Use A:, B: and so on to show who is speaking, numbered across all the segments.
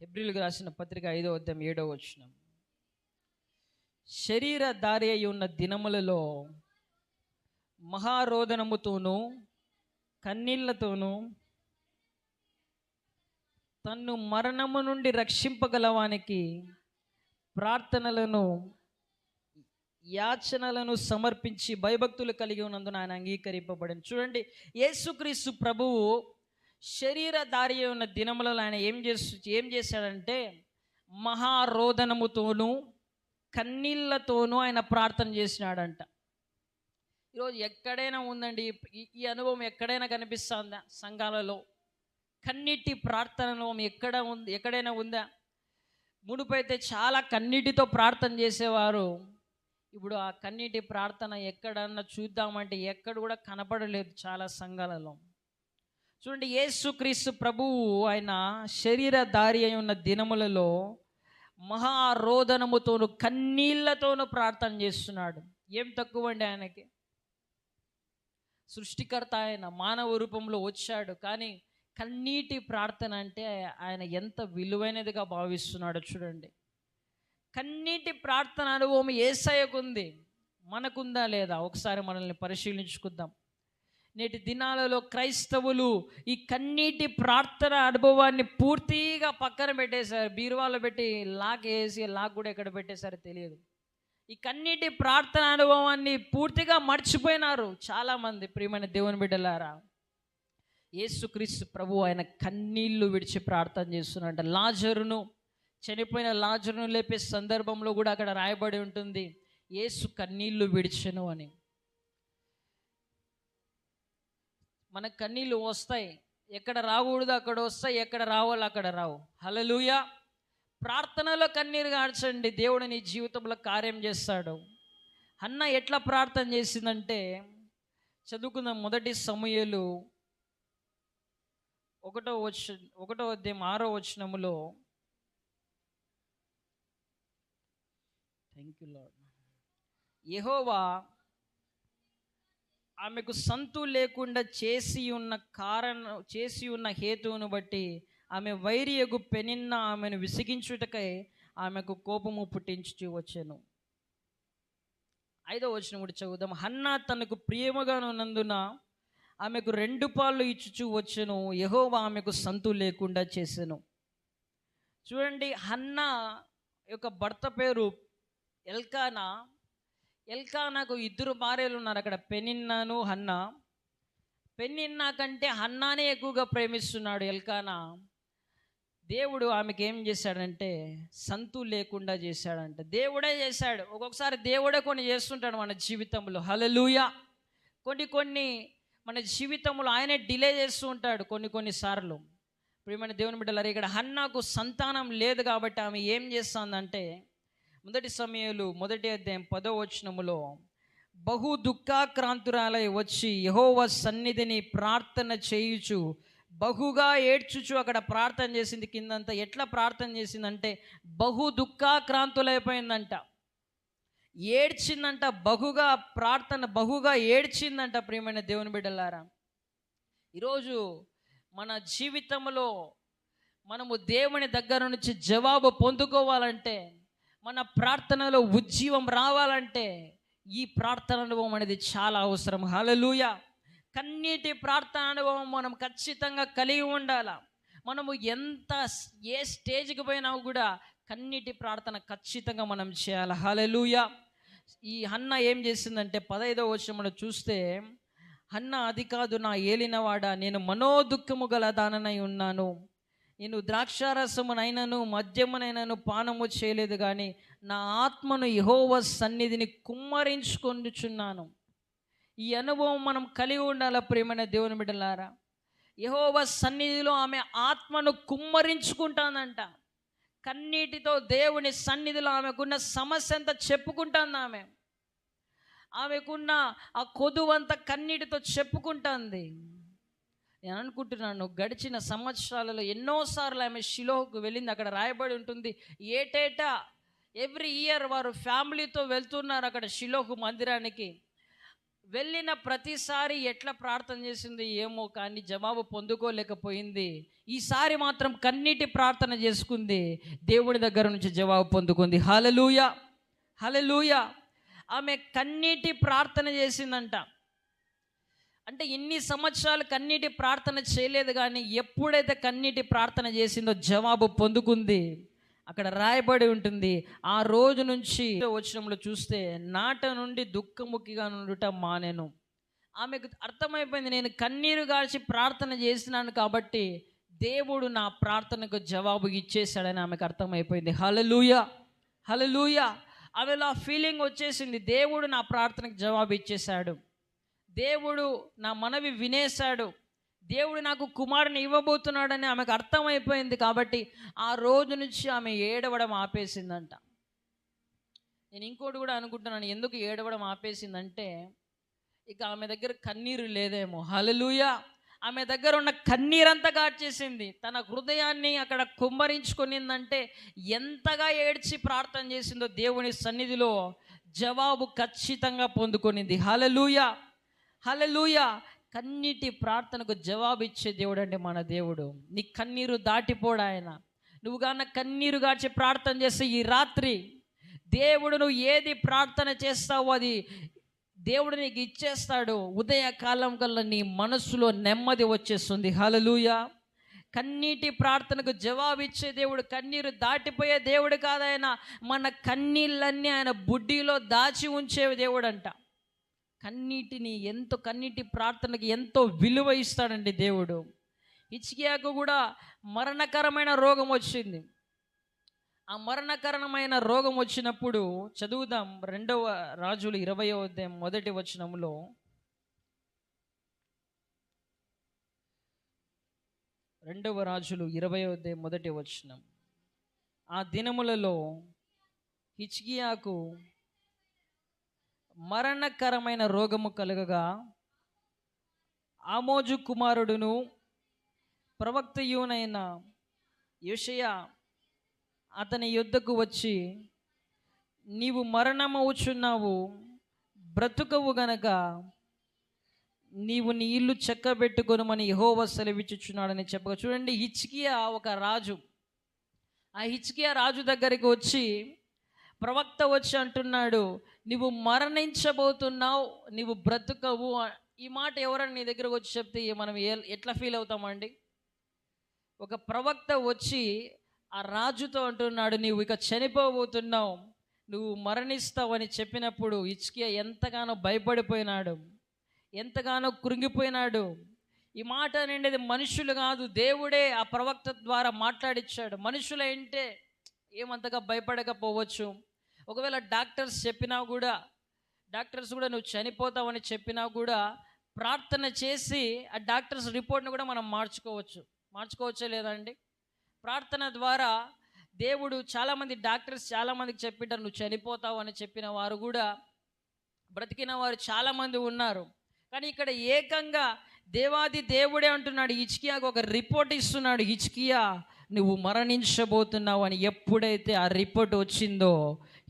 A: హెబ్రీయులకు రాసిన పత్రిక 5వ అధ్యాయం 7వ వచనం. శరీరధారి అయి ఉన్న దినములలో మహారోదనముతోనూ కన్నీళ్లతోనూ తన్ను మరణము నుండి రక్షింపగలవానికి ప్రార్థనలను యాచనలను సమర్పించి భయభక్తులు కలిగి ఉన్నందున ఆయన అంగీకరింపబడింది. చూడండి, యేసుక్రీస్తు ప్రభువు శరీరధారి ఉన్న దినములలో ఆయన ఏం చేశాడంటే మహారోదనముతోనూ కన్నీళ్లతోనూ ఆయన ప్రార్థన చేసినాడంట. ఈరోజు ఎక్కడైనా ఉందండి ఈ అనుభవం, ఎక్కడైనా కనిపిస్తుందా? సంఘాలలో కన్నీటి ప్రార్థన అనుభవం ఎక్కడైనా ఉందా? మునుపైతే చాలా కన్నీటితో ప్రార్థన చేసేవారు. ఇప్పుడు ఆ కన్నీటి ప్రార్థన ఎక్కడన్నా చూద్దామంటే ఎక్కడ కూడా కనపడలేదు చాలా సంఘాలలో. చూడండి, యేసుక్రీస్తు ప్రభువు ఆయన శరీరధారి అయి ఉన్న దినములలో మహారోదనముతోను కన్నీళ్లతోనూ ప్రార్థన చేస్తున్నాడు. ఏం తక్కువ అండి ఆయనకి? సృష్టికర్త ఆయన మానవ రూపంలో వచ్చాడు, కానీ కన్నీటి ప్రార్థన అంటే ఆయన ఎంత విలువైనదిగా భావిస్తున్నాడో చూడండి. కన్నీటి ప్రార్థన అనుభవం యేసయ్యకు ఉంది, మనకుందా లేదా? ఒకసారి మనల్ని పరిశీలించుకుందాం. నేటి దినాలలో క్రైస్తవులు ఈ కన్నీటి ప్రార్థన అనుభవాన్ని పూర్తిగా పక్కన పెట్టేశారు. బీరువాలో పెట్టి లాక్ వేసి, లాక్ కూడా ఎక్కడ పెట్టేశారో తెలియదు. ఈ కన్నీటి ప్రార్థన అనుభవాన్ని పూర్తిగా మర్చిపోయినారు చాలామంది. ప్రియమైన దేవుని బిడ్డలారా, యేసుక్రీస్తు ప్రభు ఆయన కన్నీళ్లు విడిచి ప్రార్థన చేస్తున్నాడు. చనిపోయిన లాజరును లేపే సందర్భంలో కూడా అక్కడ రాయబడి ఉంటుంది, యేసు కన్నీళ్లు విడిచెను అని. మన కన్నీళ్ళు వస్తాయి, ఎక్కడ రాకూడదు అక్కడ వస్తాయి, ఎక్కడ రావాలో అక్కడ రావు. హల్లెలూయా. ప్రార్థనలో కన్నీరు గార్చండి, దేవుడు నీ జీవితంలో కార్యం చేస్తాడు. హన్నా ఎట్లా ప్రార్థన చేసిందంటే, చదువుకుందాం. 1 సమూయేలు 1వ అధ్యాయం 6వ వచనములో, థ్యాంక్ యూ లార్డ్, యెహోవా ఆమెకు సంతు లేకుండా చేసి ఉన్న హేతువును బట్టి ఆమె వైరియగు పెనిన్న ఆమెను విసిగించుటకై ఆమెకు కోపము పుట్టించుచు వచ్చెను. 5వ వచనం కూడా చదువుదాం. హన్నా తనకు ప్రియముగా ఉన్నందున ఆమెకు 2 పాలు ఇచ్చుచూ వచ్చెను, యెహోవా ఆమెకు సంతు లేకుండా చేసెను. చూడండి, హన్నా యొక్క భర్త పేరు ఎల్కానా. ఎల్కానాకు 2 భార్యలు ఉన్నారు అక్కడ, పెనిన్నాను హన్నా. పెనిన్నా కంటే హన్నానే ఎక్కువగా ప్రేమిస్తున్నాడు ఎల్కానా. దేవుడు ఆమెకి ఏం చేశాడంటే సంతు లేకుండా చేశాడంట. దేవుడే చేశాడు. ఒక్కొక్కసారి దేవుడే కొన్ని చేస్తుంటాడు మన జీవితంలో. హల్లెలూయా. కొన్ని మన జీవితంలో ఆయనే డిలే చేస్తూ ఉంటాడు కొన్నిసార్లు. ప్రియమైన దేవుని బిడ్డలారా, ఇక్కడ హన్నాకు సంతానం లేదు కాబట్టి ఆమె ఏం చేస్తుందంటే 1 సమూయేలు 1వ అధ్యాయం 10వ వచనములో, బహు దుఃఖాక్రాంతురాలై వచ్చి యెహోవా సన్నిధిని ప్రార్థన చేయుచు బహుగా ఏడ్చుచు అక్కడ ప్రార్థన చేసింది. కిందంతా ఎట్లా ప్రార్థన చేసిందంటే బహు దుఃఖాక్రాంతులైపోయిందంట, ఏడ్చిందంట, బహుగా ఏడ్చిందంట. ప్రియమైన దేవుని బిడ్డలారా, ఈరోజు మన జీవితంలో మనము దేవుని దగ్గర నుంచి జవాబు పొందుకోవాలంటే, మన ప్రార్థనలో ఉజ్జీవం రావాలంటే ఈ ప్రార్థన అనుభవం అనేది చాలా అవసరం. హల్లెలూయా. కన్నీటి ప్రార్థన అనుభవం మనం ఖచ్చితంగా కలిగి ఉండాలి. మనము ఏ స్టేజ్కి పోయినా కూడా కన్నీటి ప్రార్థన ఖచ్చితంగా మనం చేయాలి. హల్లెలూయా. ఈ హన్నా ఏం చేసిందంటే 15వ వచనంలో చూస్తే, హన్నా అది కాదు నా ఏలినవాడా, నేను మనోదుఃఖము గల దాననై ఉన్నాను. నేను ద్రాక్షారసమునైనను మద్యమునైనను పానము చేయలేదు, కానీ నా ఆత్మను యెహోవా సన్నిధిని కుమ్మరించుకొనుచున్నాను. ఈ అనుభవం మనం కలిగి ఉండాలి ప్రియమైన దేవుని బిడ్డలారా. యెహోవా సన్నిధిలో ఆమె ఆత్మను కుమ్మరించుకుంటానంట. కన్నీటితో దేవుని సన్నిధిలో ఆమెకున్న సమస్య అంతా చెప్పుకుంటుంది. ఆమెకున్న ఆ కొదువంతా కన్నీటితో చెప్పుకుంటుంది. నేను అనుకుంటున్నాను, గడిచిన సంవత్సరాలలో ఎన్నోసార్లు ఆమె షిలోహుకు వెళ్ళింది. అక్కడ రాయబడి ఉంటుంది, ఏటేటా ఎవ్రీ ఇయర్ వారు ఫ్యామిలీతో వెళ్తున్నారు అక్కడ షిలోహు మందిరానికి. వెళ్ళిన ప్రతిసారి ఎట్లా ప్రార్థన చేసింది ఏమో, కానీ జవాబు పొందుకోలేకపోయింది. ఈసారి మాత్రం కన్నీటి ప్రార్థన చేసుకుంది, దేవుడి దగ్గర నుంచి జవాబు పొందుకుంది. హల్లెలూయా, హల్లెలూయా. ఆమె కన్నీటి ప్రార్థన చేసిందంట. అంటే ఇన్ని సంవత్సరాలు కన్నీటి ప్రార్థన చేయలేదు, కానీ ఎప్పుడైతే కన్నీటి ప్రార్థన చేసిందో జవాబు పొందుకుంది. అక్కడ రాయబడి ఉంటుంది, ఆ రోజు నుంచి వచనంలో చూస్తే నాట నుండి దుఃఖముఖిగా నుండుట మానెను. ఆమెకు అర్థమైపోయింది, నేను కన్నీరు గార్చి ప్రార్థన చేసినాను కాబట్టి దేవుడు నా ప్రార్థనకు జవాబు ఇచ్చేసాడని ఆమెకు అర్థమైపోయింది. హల్లెలూయా, హల్లెలూయా. ఆమెలో ఆ ఫీలింగ్ వచ్చేసింది, దేవుడు నా ప్రార్థనకు జవాబు ఇచ్చేశాడు, దేవుడు నా మనవి వినేశాడు, దేవుడు నాకు కుమారుని ఇవ్వబోతున్నాడని ఆమెకు అర్థమైపోయింది. కాబట్టి ఆ రోజు నుంచి ఆమె ఏడవడం ఆపేసిందంట. నేను ఇంకోటి కూడా అనుకుంటున్నాను, ఎందుకు ఏడవడం ఆపేసిందంటే ఇక ఆమె దగ్గర కన్నీరు లేదేమో. హల్లెలూయా. ఆమె దగ్గర ఉన్న కన్నీరంతా గార్చేసింది, తన హృదయాన్ని అక్కడ కుమ్మరించుకునిందంటే ఎంతగా ఏడ్చి ప్రార్థన చేసిందో దేవుని సన్నిధిలో జవాబు ఖచ్చితంగా పొందుకొనింది. హల్లెలూయా, హల్లెలూయా. కన్నీటి ప్రార్థనకు జవాబు ఇచ్చే దేవుడు అండి మన దేవుడు. నీ కన్నీరు దాటిపోడు ఆయన. నువ్వు గాన కన్నీరు గార్చి ప్రార్థన చేస్తే ఈ రాత్రి దేవుడు నువ్వు ఏది ప్రార్థన చేస్తావో అది దేవుడు నీకు ఇచ్చేస్తాడు. ఉదయకాలం కల్లా నీ మనసులో నెమ్మది వచ్చేస్తుంది. హల్లెలూయా. కన్నీటి ప్రార్థనకు జవాబు ఇచ్చే దేవుడు, కన్నీరు దాటిపోయే దేవుడు కాదు ఆయన. మన కన్నీళ్ళన్నీ ఆయన బుడ్డిలో దాచి ఉంచే దేవుడు అంట. కన్నీటి ప్రార్థనకి ఎంతో విలువ ఇస్తాడండి దేవుడు. హిజ్కియాకు కూడా మరణకరమైన రోగం వచ్చింది. ఆ మరణకరమైన రోగం వచ్చినప్పుడు చదువుదాం, 2వ రాజులు 20వ అధ్యాయం 1వ వచనంలో. 2వ రాజులు 20వ అధ్యాయం 1వ వచనం. ఆ దినములలో హిజ్కియాకు మరణకరమైన రోగము కలుగగా ఆమోజు కుమారుడును ప్రవక్తయునైన యెషయా అతని యొద్దకు వచ్చి, నీవు మరణమవుచున్నావు, బ్రతుకవు గనక నీవు నీ ఇల్లు చక్కబెట్టుకొనుమని యెహోవా సెలవిచ్చుచున్నాడని చెప్పగా. చూడండి, హిజ్కియా ఒక రాజు. ఆ హిజ్కియా రాజు దగ్గరికి వచ్చి ప్రవక్త వచ్చి అంటున్నాడు, నువ్వు మరణించబోతున్నావు, నువ్వు బ్రతుకవు. ఈ మాట ఎవరైనా నీ దగ్గరకు వచ్చి చెప్తే మనం ఎట్లా ఫీల్ అవుతామండి? ఒక ప్రవక్త వచ్చి ఆ రాజుతో అంటున్నాడు, నువ్వు ఇక చనిపోబోతున్నావు, నువ్వు మరణిస్తావు అని చెప్పినప్పుడు హిజ్కియా ఎంతగానో భయపడిపోయినాడు, ఎంతగానో కృంగిపోయినాడు. ఈ మాట అనేది మనుషులు కాదు, దేవుడే ఆ ప్రవక్త ద్వారా మాట్లాడిచ్చాడు. మనుషులు అంటే ఏమంతగా భయపడకపోవచ్చు. ఒకవేళ డాక్టర్స్ కూడా నువ్వు చనిపోతావని చెప్పినా కూడా ప్రార్థన చేసి ఆ డాక్టర్స్ రిపోర్ట్ని కూడా మనం మార్చుకోవచ్చే లేదండి? ప్రార్థన ద్వారా దేవుడు డాక్టర్స్ చాలామందికి చెప్పింటారు, నువ్వు చనిపోతావు అని చెప్పిన వారు కూడా బ్రతికిన వారు చాలామంది ఉన్నారు. కానీ ఇక్కడ ఏకంగా దేవాది దేవుడే అంటున్నాడు, హిజ్కియాకు ఒక రిపోర్ట్ ఇస్తున్నాడు, హిజ్కియా నువ్వు మరణించబోతున్నావు అని. ఎప్పుడైతే ఆ రిపోర్ట్ వచ్చిందో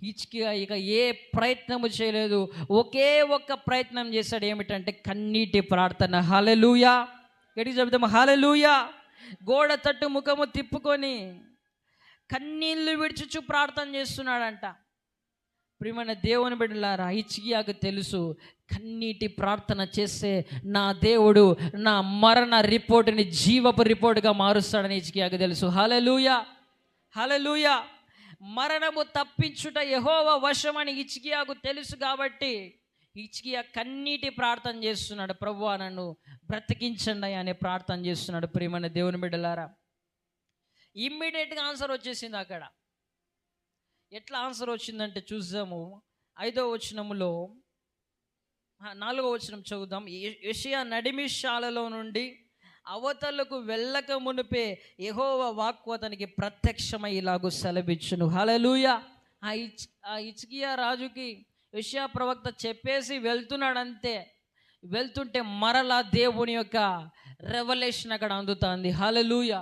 A: హిజ్కియా ఇక ఏ ప్రయత్నము చేయలేదు, ఒకే ఒక్క ప్రయత్నం చేశాడు. ఏమిటంటే కన్నీటి ప్రార్థన. హల్లెలూయా, గట్టిగా చెప్తాము హల్లెలూయా. గోడ తట్టు ముఖము తిప్పుకొని కన్నీళ్లు విడిచుచు ప్రార్థన చేస్తున్నాడంట. ప్రియమైన దేవుని బిడ్డలారా, హిజ్కియాకు తెలుసు, కన్నీటి ప్రార్థన చేస్తే నా దేవుడు నా మరణ రిపోర్టుని జీవపు రిపోర్టుగా మారుస్తాడని హిజ్కియాకు తెలుసు. హల్లెలూయా, హల్లెలూయా. మరణము తప్పించుట యెహోవా వశమని హిజ్కియాకు తెలుసు. కాబట్టి హిజ్కియా కన్నీటి ప్రార్థన చేస్తున్నాడు, ప్రభువా నన్ను బ్రతికించండి అనే ప్రార్థన చేస్తున్నాడు. ప్రియమైన దేవుని బిడ్డలారా, ఇమ్మీడియట్గా ఆన్సర్ వచ్చేసింది. అక్కడ ఎట్లా ఆన్సర్ వచ్చిందంటే చూద్దాము. 5వ వచనములో 4వ వచనం చదువుదాం. యెషయా నడిమిశాలలో నుండి అవతలకు వెళ్ళక మునిపే యెహోవా వాక్కు అతనికి ప్రత్యక్షమై ఇలాగూ సెలవిచ్చును. హల్లెలూయా. ఆ హిజ్కియా రాజుకి యెషయా ప్రవక్త చెప్పేసి వెళ్తున్నాడంతే. వెళ్తుంటే మరలా దేవుని యొక్క రెవల్యూషన్ అక్కడ అందుతుంది. హల్లెలూయా.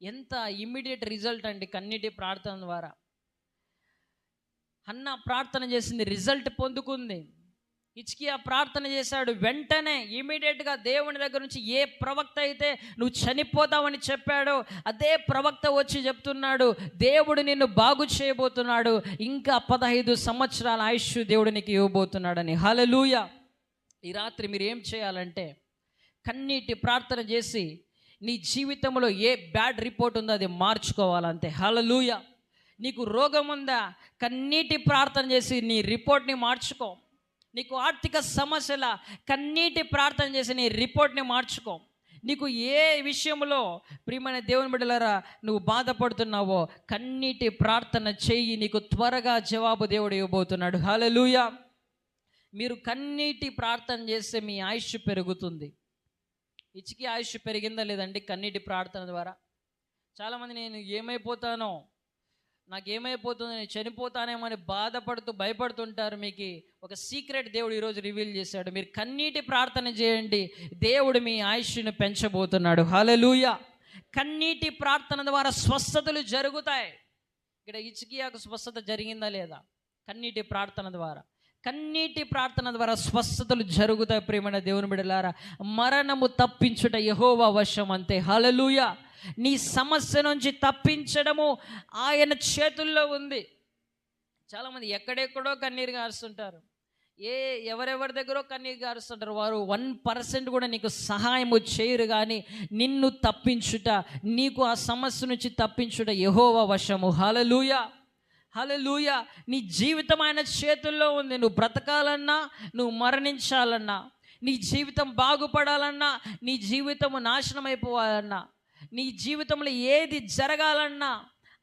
A: ఎంత ఇమ్మీడియట్ రిజల్ట్ అండి కన్నీటి ప్రార్థన ద్వారా. హన్నా ప్రార్థన చేసింది, రిజల్ట్ పొందుకుంది. హిజ్కియా ప్రార్థన చేశాడు. వెంటనే ఇమీడియట్గా దేవుని దగ్గర నుంచి ఏ ప్రవక్త అయితే నువ్వు చనిపోతావని చెప్పాడో అదే ప్రవక్త వచ్చి చెప్తున్నాడు, దేవుడు నిన్ను బాగు చేయబోతున్నాడు, ఇంకా 15 సంవత్సరాల ఆయుష్ దేవుడు నీకు ఇవ్వబోతున్నాడని. హల్లెలూయా. ఈ రాత్రి మీరు ఏం చేయాలంటే కన్నీటి ప్రార్థన చేసి నీ జీవితంలో ఏ బ్యాడ్ రిపోర్ట్ ఉందో అది మార్చుకోవాలంతే. హల్లెలూయా. నీకు రోగం ఉందా, కన్నీటి ప్రార్థన చేసి నీ రిపోర్ట్ని మార్చుకో. నీకు ఆర్థిక సమస్యల, కన్నీటి ప్రార్థన చేసి నీ రిపోర్ట్ని మార్చుకో. నీకు ఏ విషయంలో ప్రియమైన దేవుని బిడ్డలారా నువ్వు బాధపడుతున్నావో కన్నీటి ప్రార్థన చెయ్యి, నీకు త్వరగా జవాబు దేవుడు ఇవ్వబోతున్నాడు. హల్లెలూయా. మీరు కన్నీటి ప్రార్థన చేస్తే మీ ఆయుష్ పెరుగుతుంది. ఇచ్చికి ఆయుష్ పెరిగిందా లేదండి కన్నీటి ప్రార్థన ద్వారా? చాలామంది నేను ఏమైపోతానో, నాకేమైపోతుందో, నేను చనిపోతానేమో అని బాధపడుతూ భయపడుతుంటారు. మీకు ఒక సీక్రెట్ దేవుడు ఈరోజు రివీల్ చేశాడు. మీరు కన్నీటి ప్రార్థన చేయండి, దేవుడు మీ ఆయుష్ను పెంచబోతున్నాడు. హల్లెలూయా. కన్నీటి ప్రార్థన ద్వారా స్వస్థతలు జరుగుతాయి. ఇక్కడ హిజ్కియాకు స్వస్థత జరిగిందా లేదా? కన్నీటి ప్రార్థన ద్వారా. కన్నీటి ప్రార్థన ద్వారా స్వస్థతలు జరుగుతాయి. ప్రియమైన దేవుని బిడ్డలారా, మరణము తప్పించుట యెహోవా వశం అంతే. హల్లెలూయా. నీ సమస్య నుంచి తప్పించడము ఆయన చేతుల్లో ఉంది. చాలామంది ఎక్కడెక్కడో కన్నీరు గారుస్తుంటారు, ఎవరెవరి దగ్గరో కన్నీరు గారుస్తుంటారు. వారు 1% కూడా నీకు సహాయము చేయరు. కానీ నిన్ను తప్పించుట, నీకు ఆ సమస్య నుంచి తప్పించుట యెహోవా వశము. హల్లెలూయా. హల్లెలూయా. నీ జీవితం ఆయన చేతుల్లో ఉంది. నువ్వు బ్రతకాలన్నా, నువ్వు మరణించాలన్నా, నీ జీవితం బాగుపడాలన్నా, నీ జీవితం నాశనం అయిపోవాలన్నా, నీ జీవితంలో ఏది జరగాలన్నా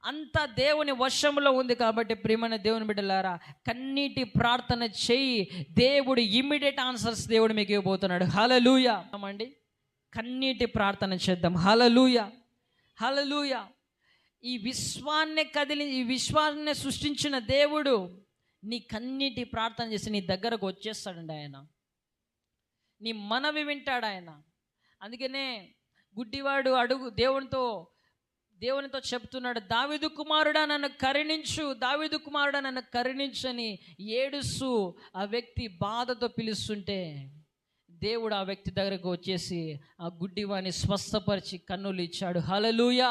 A: అంతా దేవుని వశంలో ఉంది. కాబట్టి ప్రియమైన దేవుని బిడ్డలారా, కన్నీటి ప్రార్థన చెయ్యి, దేవుడు ఇమ్మీడియట్ ఆన్సర్స్ దేవుడు మీకు ఇవ్వబోతున్నాడు. హల్లెలూయా. అండి, కన్నీటి ప్రార్థన చేద్దాం. హల్లెలూయా. హల్లెలూయా. ఈ విశ్వాన్ని సృష్టించిన దేవుడు నీ కన్నీటి ప్రార్థన చేసి నీ దగ్గరకు వచ్చేస్తాడండి. ఆయన నీ మనవి వింటాడు ఆయన. అందుకనే గుడ్డివాడు దేవునితో చెప్తున్నాడు, దావీదు కుమారుడా నన్ను కరుణించు, దావీదు కుమారుడా నన్ను కరుణించని ఏడుస్తూ ఆ వ్యక్తి బాధతో పిలుస్తుంటే దేవుడు ఆ వ్యక్తి దగ్గరకు వచ్చేసి ఆ గుడ్డివాని స్వస్థపరిచి కన్నులు ఇచ్చాడు. హల్లెలూయా.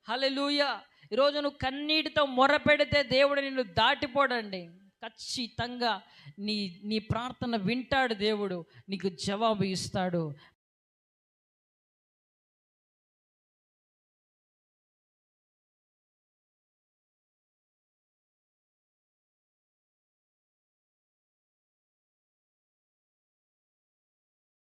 A: హల్లెలూయా. ఈరోజు నువ్వు కన్నీటితో మొరపెడితే దేవుడు నిన్ను దాటిపోడండి. ఖచ్చితంగా నీ ప్రార్థన వింటాడు. దేవుడు నీకు జవాబు ఇస్తాడు.